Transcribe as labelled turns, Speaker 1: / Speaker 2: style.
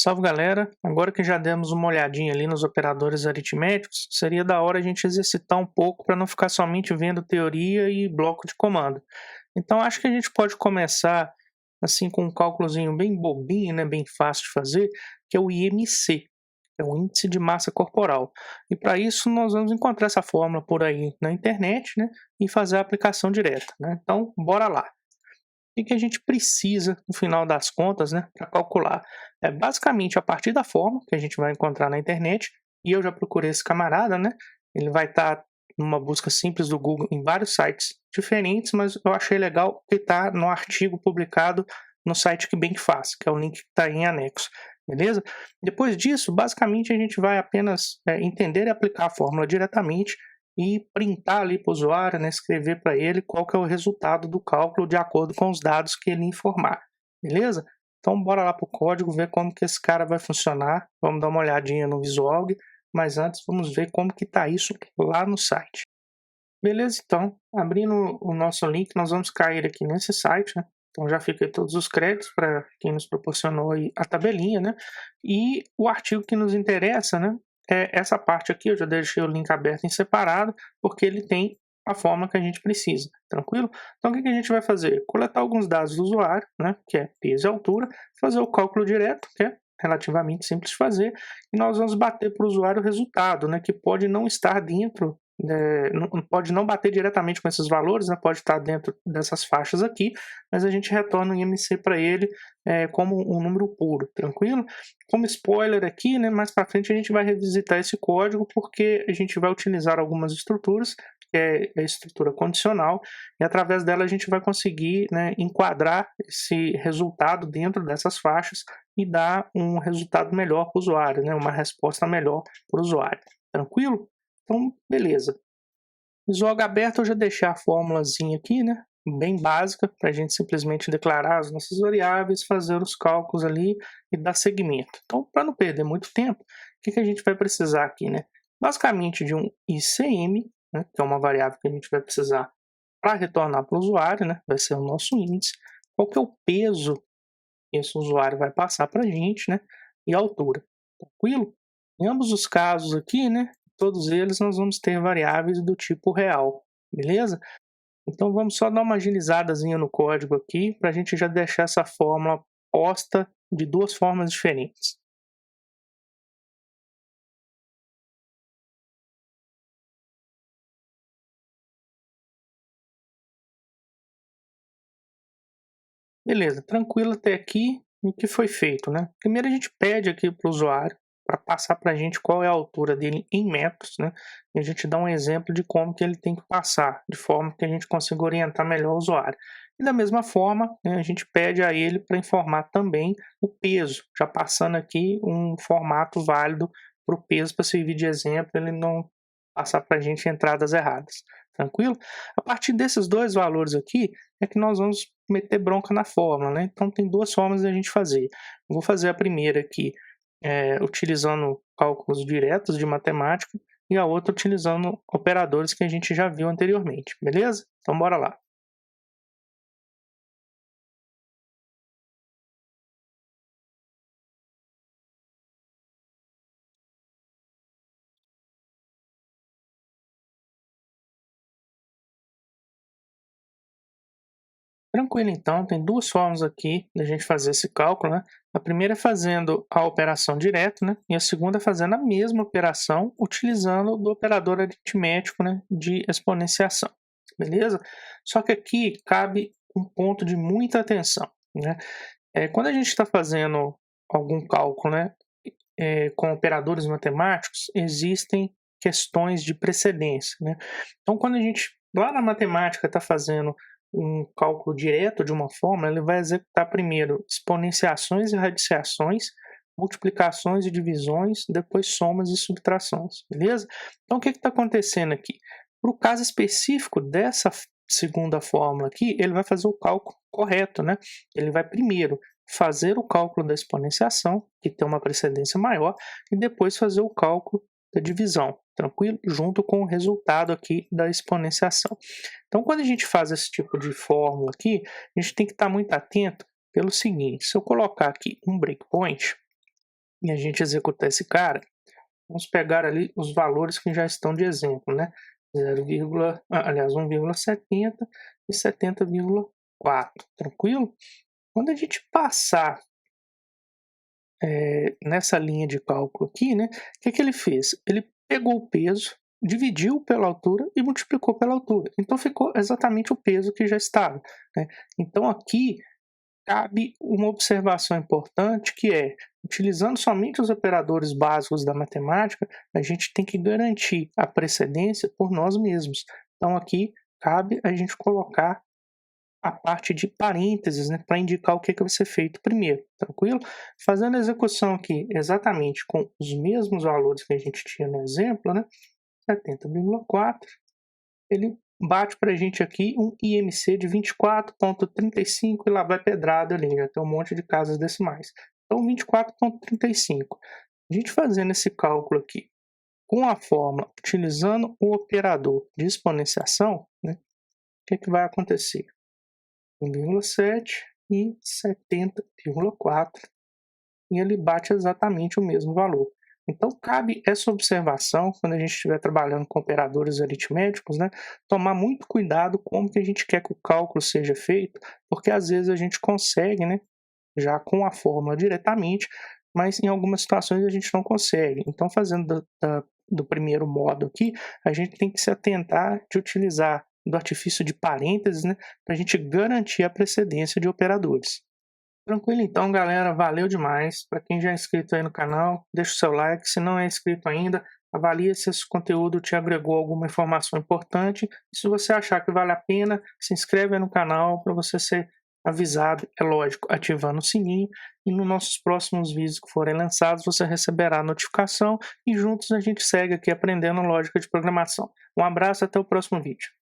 Speaker 1: Salve galera, agora que já demos uma olhadinha ali nos operadores aritméticos, seria da hora a gente exercitar um pouco para não ficar somente vendo teoria e bloco de comando. Então acho que a gente pode começar assim com um cálculozinho bem bobinho, né, bem fácil de fazer, que é o IMC, é o Índice de Massa Corporal. E para isso nós vamos encontrar essa fórmula por aí na internet, né, e fazer a aplicação direta, né? Então bora lá. O que a gente precisa, no final das contas, né, para calcular? É basicamente a partir da fórmula que a gente vai encontrar na internet, e eu já procurei esse camarada, né? Ele vai estar numa busca simples do Google em vários sites diferentes, mas eu achei legal que está no artigo publicado no site que bem que faz, que é o link que está em anexo, beleza? Depois disso, basicamente a gente vai apenas entender e aplicar a fórmula diretamente e printar ali para o usuário, né, escrever para ele qual que é o resultado do cálculo de acordo com os dados que ele informar, beleza? Então bora lá para o código, ver como que esse cara vai funcionar, vamos dar uma olhadinha no Visualg, mas antes vamos ver como que está isso lá no site. Beleza, então, abrindo o nosso link, nós vamos cair aqui nesse site, né? Então já fica aí todos os créditos para quem nos proporcionou aí a tabelinha, né? E o artigo que nos interessa, né? É essa parte aqui, eu já deixei o link aberto em separado, porque ele tem a forma que a gente precisa, tranquilo? Então o que a gente vai fazer? Coletar alguns dados do usuário, né? Que é peso e altura, fazer o cálculo direto, que é relativamente simples de fazer, e nós vamos bater para o usuário o resultado, né? Que pode não estar dentro pode não bater diretamente com esses valores, né, pode estar dentro dessas faixas aqui, mas a gente retorna o IMC para ele como um número puro, tranquilo? Como spoiler aqui, né, mais para frente a gente vai revisitar esse código porque a gente vai utilizar algumas estruturas, que é a estrutura condicional, e através dela a gente vai conseguir, né, enquadrar esse resultado dentro dessas faixas e dar um resultado melhor para o usuário, né, uma resposta melhor para o usuário, tranquilo? Então, beleza. Visual aberto, eu já deixei a fórmulazinha aqui, né? Bem básica, para a gente simplesmente declarar as nossas variáveis, fazer os cálculos ali e dar seguimento. Então, para não perder muito tempo, o que a gente vai precisar aqui, né? Basicamente de um ICM, né? Que é uma variável que a gente vai precisar para retornar para o usuário, né? Vai ser o nosso índice. Qual que é o peso que esse usuário vai passar para a gente, né? E a altura. Tranquilo? Em ambos os casos aqui, né? Todos eles nós vamos ter variáveis do tipo real, beleza? Então vamos só dar uma agilizadazinha no código aqui para a gente já deixar essa fórmula posta de duas formas diferentes. Beleza, tranquilo até aqui. O que foi feito, né? Primeiro a gente pede aqui para o usuário para passar para a gente qual é a altura dele em metros, né? E a gente dá um exemplo de como que ele tem que passar, de forma que a gente consiga orientar melhor o usuário. E da mesma forma, né, a gente pede a ele para informar também o peso, já passando aqui um formato válido para o peso para servir de exemplo, ele não passar para a gente entradas erradas. Tranquilo? A partir desses dois valores aqui, é que nós vamos meter bronca na fórmula, né? Então tem duas formas de a gente fazer. Vou fazer a primeira aqui utilizando cálculos diretos de matemática e a outra utilizando operadores que a gente já viu anteriormente, beleza? Então bora lá. Tranquilo, então, tem duas formas aqui da gente fazer esse cálculo, né? A primeira é fazendo a operação direto, né? E a segunda é fazendo a mesma operação utilizando do operador aritmético, né? De exponenciação, beleza? Só que aqui cabe um ponto de muita atenção, né? Quando a gente está fazendo algum cálculo, né? Com operadores matemáticos, existem questões de precedência, né? Então, quando a gente lá na matemática está fazendo um cálculo direto de uma fórmula, ele vai executar primeiro exponenciações e radiciações, multiplicações e divisões, depois somas e subtrações, beleza? Então, o que está acontecendo aqui? Para o caso específico dessa segunda fórmula aqui, ele vai fazer o cálculo correto, né? Ele vai primeiro fazer o cálculo da exponenciação, que tem uma precedência maior, e depois fazer o cálculo da divisão, tranquilo? Junto com o resultado aqui da exponenciação. Então, quando a gente faz esse tipo de fórmula aqui, a gente tem que estar muito atento pelo seguinte: se eu colocar aqui um breakpoint, e a gente executar esse cara, vamos pegar ali os valores que já estão de exemplo, né? 1,70 e 70,4, tranquilo? Quando a gente passar nessa linha de cálculo aqui, né, o que ele fez? Ele pegou o peso, dividiu pela altura e multiplicou pela altura. Então ficou exatamente o peso que já estava, né? Então aqui cabe uma observação importante que é, utilizando somente os operadores básicos da matemática, a gente tem que garantir a precedência por nós mesmos. Então aqui cabe a gente colocar a parte de parênteses, né, para indicar o que vai ser feito primeiro, tranquilo? Fazendo a execução aqui exatamente com os mesmos valores que a gente tinha no exemplo, né, 70,4, ele bate para a gente aqui um IMC de 24,35 e lá vai pedrada ali, já tem um monte de casas decimais. Então 24,35. A gente fazendo esse cálculo aqui com a fórmula, utilizando o operador de exponenciação, né, o que vai acontecer? 1,7 e 70,4 e ele bate exatamente o mesmo valor. Então cabe essa observação quando a gente estiver trabalhando com operadores aritméticos, né? Tomar muito cuidado como que a gente quer que o cálculo seja feito, porque às vezes a gente consegue, né, já com a fórmula diretamente, mas em algumas situações a gente não consegue. Então fazendo do primeiro modo aqui, a gente tem que se atentar de utilizar do artifício de parênteses, né, para a gente garantir a precedência de operadores. Tranquilo então, galera, valeu demais. Para quem já é inscrito aí no canal, deixa o seu like. Se não é inscrito ainda, avalie se esse conteúdo te agregou alguma informação importante. E se você achar que vale a pena, se inscreve aí no canal para você ser avisado, é lógico, ativando o sininho. E nos nossos próximos vídeos que forem lançados, você receberá a notificação e juntos a gente segue aqui aprendendo lógica de programação. Um abraço, até o próximo vídeo.